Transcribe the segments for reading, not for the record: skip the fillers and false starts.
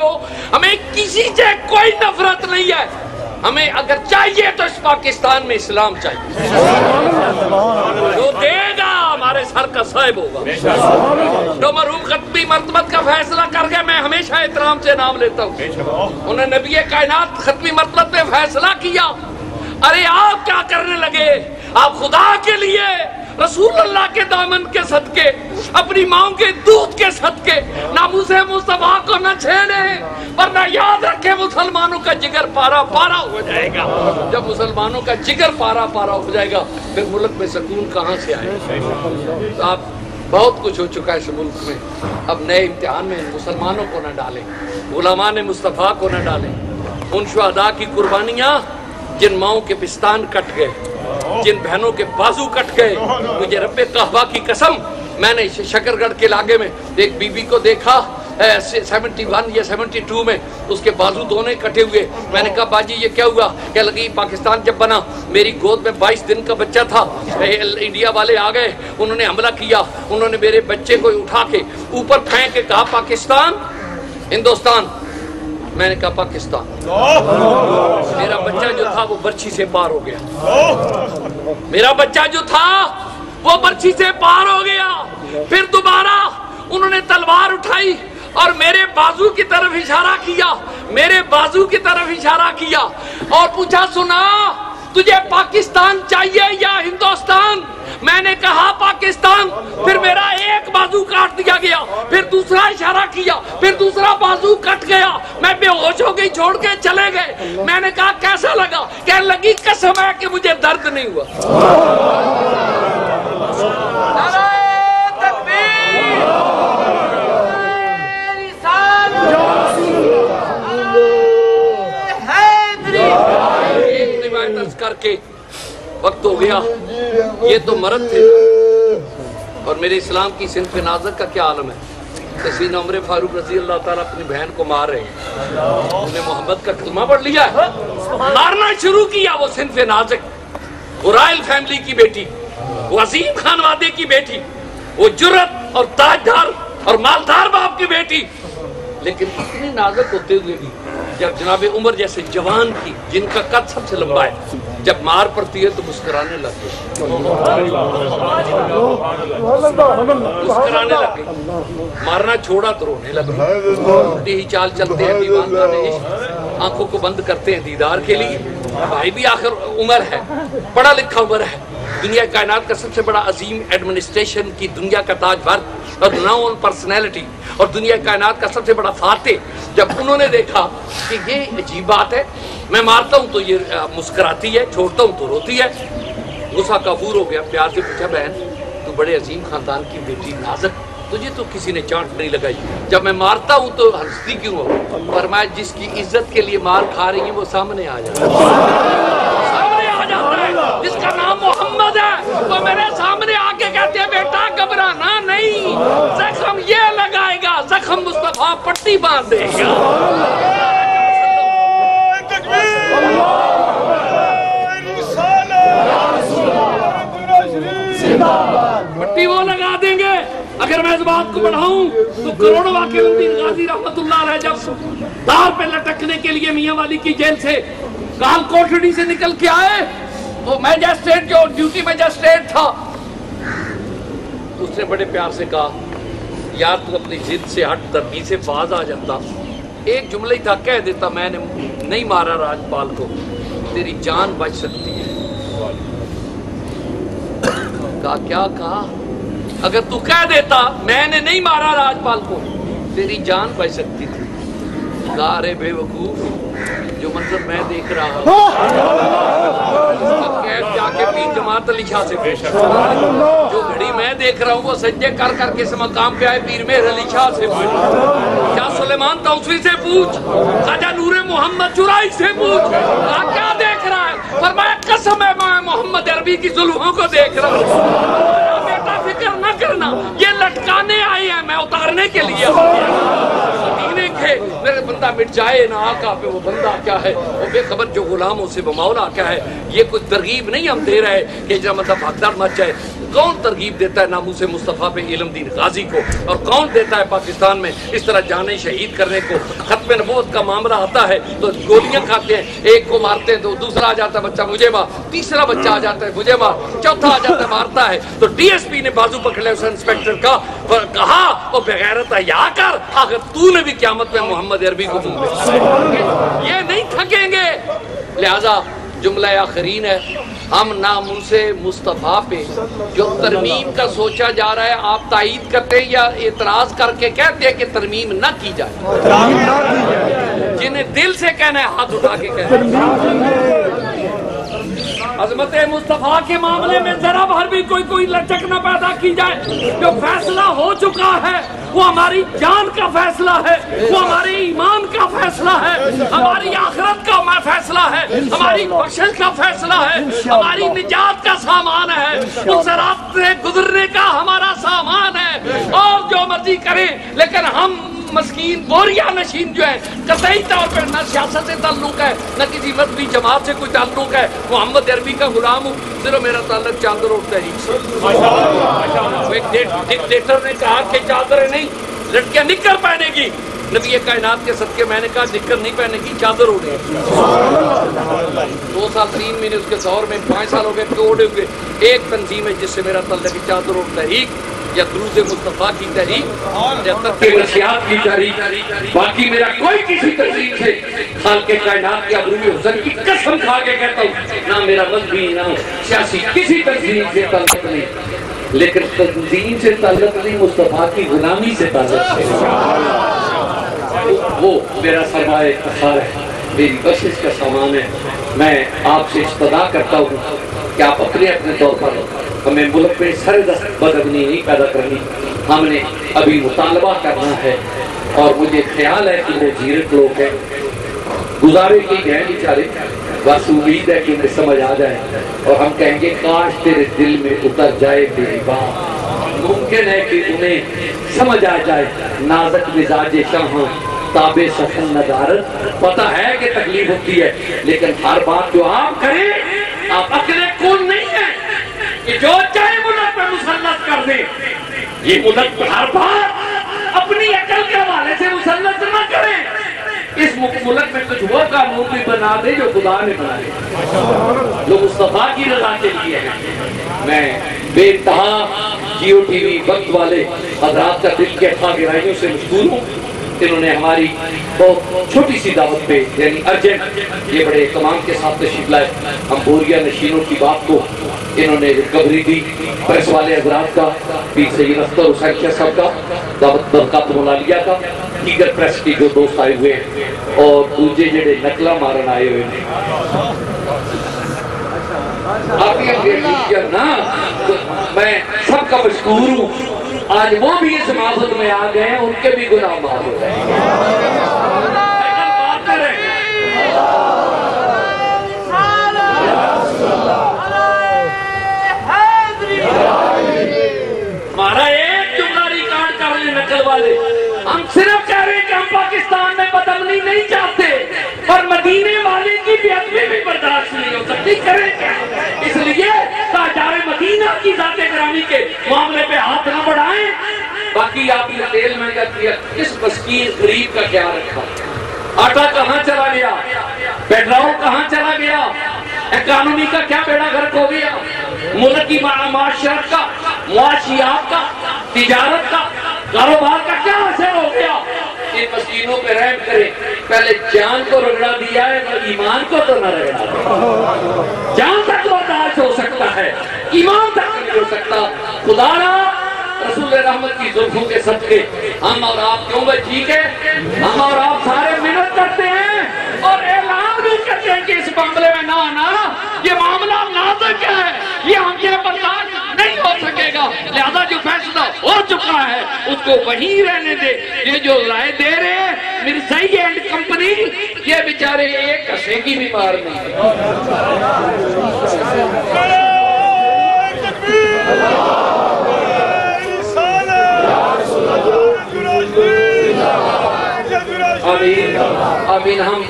دو, ہمیں کسی سے کوئی نفرت نہیں ہے. ہمیں اگر چاہیے تو اس پاکستان میں اسلام چاہیے. جو دے گا ہمارے سر کا صاحب ہوگا. جو مرحوم ختمی مرتبت کا فیصلہ کر گئے, میں ہمیشہ احترام سے نام لیتا ہوں. انہوں نے نبی کائنات ختمی مرتبت میں فیصلہ کیا. ارے آپ کیا کرنے لگے؟ آپ خدا کے لیے رسول اللہ کے دامن کے صدقے, اپنی ماں کے دودھ کے صدقے ناموس مصطفیٰ کو نہ چھیڑے, ورنہ یاد رکھے مسلمانوں کا جگر پارا پارا ہو جائے گا. جب مسلمانوں کا جگر پارا پارا ہو جائے گا پھر ملک میں سکون کہاں سے آئے گا؟ آپ بہت کچھ ہو چکا ہے اس ملک میں, اب نئے امتحان میں مسلمانوں کو نہ ڈالیں, علماء نے مصطفیٰ کو نہ ڈالیں. ان شہداء کی قربانیاں جن ماؤں کے پستان کٹ گئے, جن بہنوں کے بازو کٹ گئے, مجھے رب قہوہ کی قسم, میں نے شکر گڑھ کے علاقے میں ایک بی بی کو دیکھا 71 یا 72 میں, اس کے بازو دونوں کٹے ہوئے. میں نے کہا باجی یہ کیا ہوا؟ کیا لگی پاکستان جب بنا میری گود میں 22 دن کا بچہ تھا, انڈیا والے آ گئے, انہوں نے حملہ کیا, انہوں نے میرے بچے کو اٹھا کے اوپر پھینک کے کہا پاکستان ہندوستان. میں نے کہا پاکستان. میرا بچہ جو تھا وہ برچھی سے پار ہو گیا. میرا بچہ جو تھا وہ برچھی سے پار ہو گیا. پھر دوبارہ انہوں نے تلوار اٹھائی اور میرے بازو کی طرف اشارہ کیا, میرے بازو کی طرف اشارہ کیا اور پوچھا سنا تجھے پاکستان چاہیے یا ہندوستان؟ میں نے کہا پاکستان. پھر میرا ایک بازو کاٹ دیا گیا, پھر دوسرا اشارہ کیا, پھر دوسرا بازو کٹ گیا. میں بے ہوش ہو گئی, چھوڑ کے چلے گئے. میں نے کہا کیسا لگا؟ کہنے لگی قسم ہے کہ مجھے درد نہیں ہوا. کر کے وقت ہو گیا, یہ تو مرد تھے اور میرے اسلام کی صنف نازک کا کیا عالم ہے. سیدنا عمر فاروق رضی اللہ تعالیٰ اپنی بہن کو مار رہے ہیں, انہوں نے محمد کا کلمہ پڑھ لیا ہے, مارنا شروع کیا. وہ صنف نازک, وہ رائل فیملی کی بیٹی, وہ عظیم خانوادے کی بیٹی, وہ جرت اور تاجدار اور مالدار باپ کی بیٹی, لیکن اتنی نازک ہوتے ہوئے بھی جب جناب عمر جیسے جوان کی, جن کا قد سب سے لمبا ہے, جب مار پڑتی ہے تو مسکرانے لگے, مسکرانے لگے. مارنا چھوڑا تو رونے لگے. یہی چال چلتے ہیں دیوان خانے عشق, آنکھوں کو بند کرتے ہیں دیدار کے لیے. بھائی بھی آخر عمر ہے, پڑھا لکھا عمر ہے, دنیا کائنات کا سب سے بڑا عظیم ایڈمنسٹریشن کی دنیا کا تاجور اور ناؤن پرسنالٹی اور دنیا کائنات کا سب سے بڑا فاتح. جب انہوں نے دیکھا کہ یہ عجیب بات ہے, میں مارتا ہوں تو یہ مسکراتی ہے, چھوڑتا ہوں تو روتی ہے, غصہ کافور ہو گیا. پیار سے پوچھا بہن تو بڑے عظیم خاندان کی بیٹی نازک, تجھے تو کسی نے چانٹ نہیں لگائی, جب میں مارتا ہوں تو ہنستی کیوں ہو؟ فرمایا جس کی عزت کے لیے مار کھا رہی ہیں وہ سامنے آ جاتا ہے, جس کا نام محمد ہے وہ میرے سامنے آ کے کہتے ہیں بیٹا گھبرانا نہیں, زخم یہ لگائے گا, زخم مصطفیٰ پٹی باندھ دے گا. پٹی وہ لگا دیں گے. اگر میں اس بات کو بڑھاؤں تو کروڑوں واقع الدین غازی رحمت اللہ علیہ جب دار پہ لٹکنے کے لیے میاں والی کی جیل سے کال کوٹڑی سے نکل کے آئے, وہ میجسٹریٹ جو ڈیوٹی میجسٹریٹ تھا, اس نے بڑے پیار سے کہا یار تو اپنی ضد سے ہٹ, تربیت سے باز آ جاتا, ایک جملہ ہی تھا, کہہ دیتا میں نے نہیں مارا راجپال کو, تیری جان بچ سکتی ہے. کہا کیا کہا؟ اگر تو کہہ دیتا میں نے نہیں مارا راجپال کو تیری جان بچ سکتی تھی. کہا ارے بے وقوف, جو منظر میں دیکھ رہا ہوں قید جا کے پیر جماعت علی شاہ سے پیش ہے, جو گھڑی میں دیکھ رہا ہوں وہ سجدے کر کر کے اس مقام پہ آئے پیر مہر علی شاہ سے پوچھ, کیا سلیمان توسوی سے پوچھ, خواجہ نور محمد چرائی سے پوچھ, کیا دیکھ رہا ہے؟ فرمایا قسم ہے میں محمد عربی کی زلفوں کو دیکھ رہا ہوں. بیٹا فکر نہ کرنا, یہ لٹکانے آئے ہیں, میں اتارنے کے لیے میرے بندہ مٹ جائے نہ آقا پہ وہ بندہ کیا ہے, وہ بے خبر جو غلاموں سے وہ مولا کیا ہے. یہ کوئی ترغیب نہیں ہم دے رہے کہ جب مطلب بھگدڑ مچ جائے. کون ترغیب دیتا ہے ناموس مصطفیٰ پہ علم دین غازی کو, اور کون دیتا ہے پاکستان میں اس طرح جانیں شہید کرنے کو, ختم ختم نبوت کا معاملہ آتا ہے تو گولیاں کھاتے ہیں, ایک کو مارتے ہیں تو دوسرا آ جاتا ہے بچہ مجھے مار, تیسرا بچہ آ جاتا ہے مجھے مار, چوتھا آ جاتا ہے مارتا ہے. تو ڈی ایس پی نے بازو پکڑ لیا اس انسپیکٹر کا, کہا وہ بغیرت ہے یا کر, اگر تو نے بھی قیامت میں محمد عربی کو منہ پہ, یہ نہیں تھکیں گے. لہذا جملہ آخرین ہے, ہم ناموس مصطفیٰ پہ جو ترمیم کا سوچا جا رہا ہے آپ تائید کرتے ہیں یا اعتراض کر کے کہتے ہیں کہ ترمیم نہ کی جائے؟ جنہیں دل سے کہنا ہے ہاتھ اٹھا کے کہنا. عظمت مصطفیٰ کے معاملے میں ذرا بھر بھی کوئی لچک نہ پیدا کی جائے. جو فیصلہ ہو چکا ہے وہ ہماری جان کا فیصلہ ہے, وہ ہمارے ایمان کا فیصلہ ہے, ہماری آخرت کا فیصلہ ہے, ہماری بخشش کا فیصلہ ہے, ہماری نجات کا سامان ہے, اس رات سے گزرنے کا ہمارا سامان ہے. اور جو مرضی کریں, لیکن ہم مسکین بوریا نشین جو ہے قطعی طور پر نہ سیاست سے تعلق ہے نہ کسی مذہبی جماعت سے کوئی تعلق ہے, محمد عربی کا غلام ہوں, صرف میرا تعلق چادر اور تحریک سے. ایک ڈکٹیٹر نے کہا کہ چادریں نہیں لڑکیاں نکر پہنے گی, نبی کائنات کے صدقے میں نے کہا نکر نہیں پہنے گی چادر اوڑھے. 2 سال 3 مہینے اس کے دور میں 5 سال ہو گئے تو اوڑھے ہوئے. ایک تنظیم ہے جس سے میرا تعلق ہے چادر اور تحریک, یا درود مصطفیٰ کی تحریک یا ترک نشریات کی تحریک. باقی میرا کوئی کسی تنظیم سے خالق کائنات کے عبروی حسن کی قسم کھا کے کہتا ہوں نہ میرا مذہبی نہ سیاسی کسی تنظیم سے تعلق نہیں, لیکن تنظیم سے تعلق نہیں, مصطفیٰ کی غلامی سے تعلق ہے. وہ میرا سرمایہ افتخار ہے, میری بخشش کا سامان ہے. میں آپ سے استدعا کرتا ہوں کہ آپ اپنے طور پر ہمیں ملک میں سر دست بدامنی نہیں پیدا کرنی, ہم نے ابھی مطالبہ کرنا ہے. اور مجھے خیال ہے کہ وہ زیرک لوگ ہیں, گزارے کی گئے بیچارے, بس امید ہے کہ انہیں سمجھ آ جائے اور ہم کہیں گے کاش تیرے دل میں اتر جائے میری بات. ممکن ہے کہ انہیں سمجھ آ جائے نازک مزاج شاہاں تاب سخن ندارت. پتہ ہے کہ تکلیف ہوتی ہے, لیکن ہر بات جو آپ کریں آپ اکلے کون نہیں ہیں کہ جو چاہے ملک پہ مسلط کر دیں. یہ ملک ہر بات اپنی عقل کے حوالے سے مسلط نہ کریں. اس ملک میں کچھ وہ قانون بھی بنا دے جو خدا نے بنائے, جو مصطفیٰ کی رضا کے لیے ہے. میں بے انتہا جیو ٹی وی وقت والے حضرات کا دل کے خواہ گرائیوں سے مشکور ہوں. انہوں نے ہماری بہت چھوٹی سی دعوت پہ یعنی ارجنٹ یہ بڑے اہتمام کے ساتھ تشریف لائے. ہم بوریا نشینوں کی بات کو انہوں نے ریکوری دی. پریس والے حضرات کا, پیر سید اختر حسین شاہ صاحب کا, دعوت برکات مولالیہ کا, دیگر پریس کی جو دوست آئے ہوئے ہیں اور دوجے جڑے نقلہ مارن آئے ہوئے ہیں. آپ یہ نا میں سب کا مشکور ہوں. آج وہ بھی اس معبد میں آ گئے ہیں, ان کے بھی گناہ معاف ہو گئے. ہمارا ایک جملہ ریکارڈ کر لیں نقل والے, ہم صرف کہہ رہے ہیں کہ ہم پاکستان میں بدامنی نہیں چاہتے اور مدینے والے کی بے ادبی بھی برداشت نہیں ہو سکتی. کریں کیا؟ اس لیے تاجدار مدینہ کی ذات گرامی کے معاملے پہ ہاتھ نہ بڑھائیں. باقی آپ یہ تیل مہنگا کیا, اس مسکین غریب کا کیا رکھا؟ آٹا کہاں چلا گیا, پیٹرول کہاں چلا گیا, اکانومی کا کیا بیڑا گھر ہو گیا, ملک کی معاشرت کا, معاشیات کا, تجارت کا, کاروبار کا کیا اثر ہو گیا. ان مسکینوں پہ رحم کریں. پہلے جان کو رگڑا دیا ہے تو ایمان کو تو نہ رگڑا. جان تک برداشت ہو سکتا ہے, ایمان تک نہیں ہو سکتا. خدا را رسول رحمت کی زلفوں کے صدقے ہم اور آپ کیوں بھائی ٹھیک ہے, ہم اور آپ سارے محنت کرتے ہیں اور اعلان بھی کرتے ہیں کہ اس معاملے میں نہ آنا, یہ معاملہ نازک ہے, یہ ہم سے برداشت نہیں ہو سکے گا. لہذا جو فیصلہ ہو چکا ہے اس کو وہیں رہنے دے. یہ جو رائے دے رہے ہیں مرزائی اینڈ کمپنی, یہ بیچارے ایک کسے کی بھی مار نہیں. آمین آمین. ہم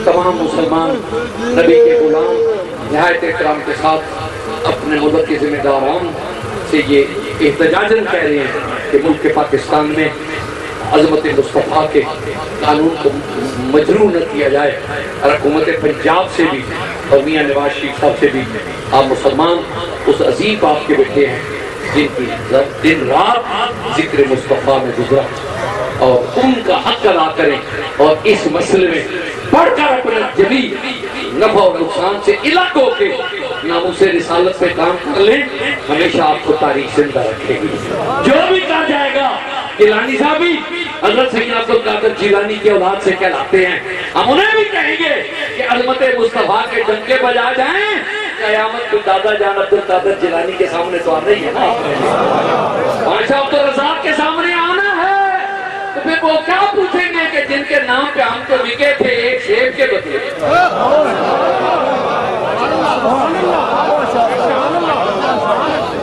تمام مسلمان نبی کے غلام نہایت احترام کے ساتھ اپنے ملک کے ذمہ داران سے یہ احتجاجاً کہہ رہے ہیں کہ ملک پاکستان میں عظمت مصطفیٰ کے قانون کو مجروح نہ کیا جائے، اور حکومت پنجاب سے بھی اور میاں نواز شریف صاحب سے بھی آپ مسلمان اس عظیم باپ کے بیٹے ہیں جن کی دن رات ذکر مصطفیٰ میں گزرا، اور ان کا حق ادا کریں اور اس مسئلے میں بڑھ کر اپنا جبھی نفع اور نقصان سے الگ ہو کے ناموس رسالت پہ کام کر لیں، ہمیشہ آپ کو تاریخ زندہ رکھے گی۔ جو بھی کہا جائے گا گیلانی صاحب بھی حضرت سید عبد القادر جیلانی کی اولاد سے کہلاتے ہیں، ہم انہیں بھی کہیں گے کہ عظمت مصطفیٰ کے ڈنکے بجا جائیں، قیامت کو دادا جان عبد القادر جیلانی کے سامنے تو آنا ہی ہے نا، بادشاہ عبد الرزاق کے سامنے آنا ہے، تو پھر وہ کیا پوچھیں گے کہ جن کے نام پہ ہم تو بکے تھے ایک سیب کے بدلے؟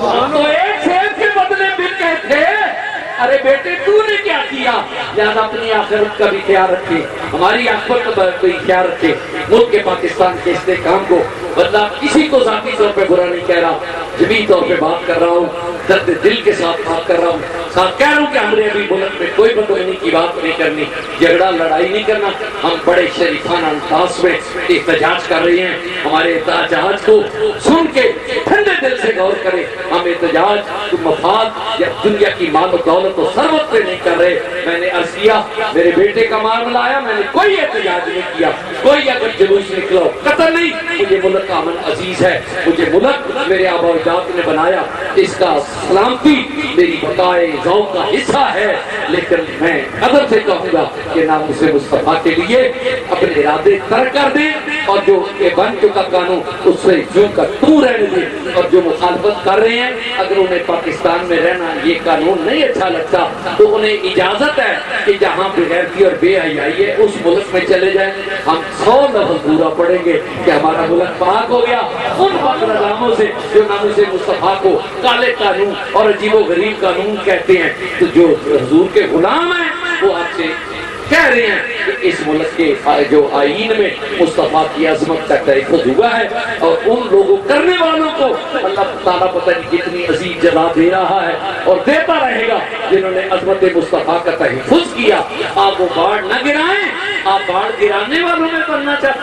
ہم تو ایک سیب کے بدلے بکے تھے، ارے بیٹے تو نے کیا کیا؟ لہذا اپنی آخرت کا بھی خیال رکھے، ہماری آخرت کا بھی خیال رکھے، ملک کے پاکستان کے استحکام کو بدلا کسی کو ذاتی طور پہ برا نہیں کہہ رہا، جبی طور پہ بات کر رہا ہوں، درد دل کے ساتھ بات کر رہا ہوں، ساتھ کہہ رہا ہوں کہ ہم نے ابھی ملک میں کوئی بدعنوانی کی بات نہیں کرنی، جھگڑا لڑائی نہیں کرنا، ہم بڑے شریفانہ انداز میں احتجاج کر رہے ہیں، ہمارے احتجاج کو سن کے ٹھنڈے دل سے غور کریں، ہم احتجاج مفاد یا دنیا کی مال و دولت و ثروت پہ نہیں کر رہے۔ میں نے عرض کیا میرے بیٹے کا معاملہ آیا، میں نے کوئی احتجاج نہیں کیا، کوئی اگر جلوس نکلا قتل نہیں، مجھے ملک کا امن عزیز ہے، مجھے ملک میرے آبا و اجداد نے بنایا، اس کا سلامتی میری بقائے ذوق کا حصہ ہے، لیکن میں ادب سے کہوں گا کہ ناموس مصطفیٰ کے لیے اپنے ارادے ترک کر دیں، اور جو یہ بن چکا قانون اس سے یوں کا تو رہنے دیں، اور جو مخالفت کر رہے ہیں اگر انہیں پاکستان میں رہنا یہ قانون نہیں اچھا لگتا تو انہیں اجازت ہے کہ جہاں بغیرتی اور بے حیائی ہے اس ملک میں چلے جائیں، ہم 100 لفظ پورا پڑھیں گے کہ ہمارا ملک پاک ہو گیا ان پاک نظاموں سے جو ناموس مصطفیٰ کو کالے قانون اور عجیب و غریب قانون کہتے ہیں۔ تو جو حضور کے غلام ہیں وہ آپ سے کہہ رہے ہیں کہ اس ملک کے جو آئین میں مصطفیٰ کی عظمت کا تحفظ ہوا ہے، اور ان لوگوں کرنے والوں کو اللہ تعالیٰ پتہ نہیں کتنی عظیم جزا دے رہا ہے اور دیتا رہے گا جنہوں نے عظمت مصطفیٰ کا تحفظ کیا۔ آپ وہ باڑ نہ گرائیں، آپ باڑ گرانے والوں میں بننا چاہتے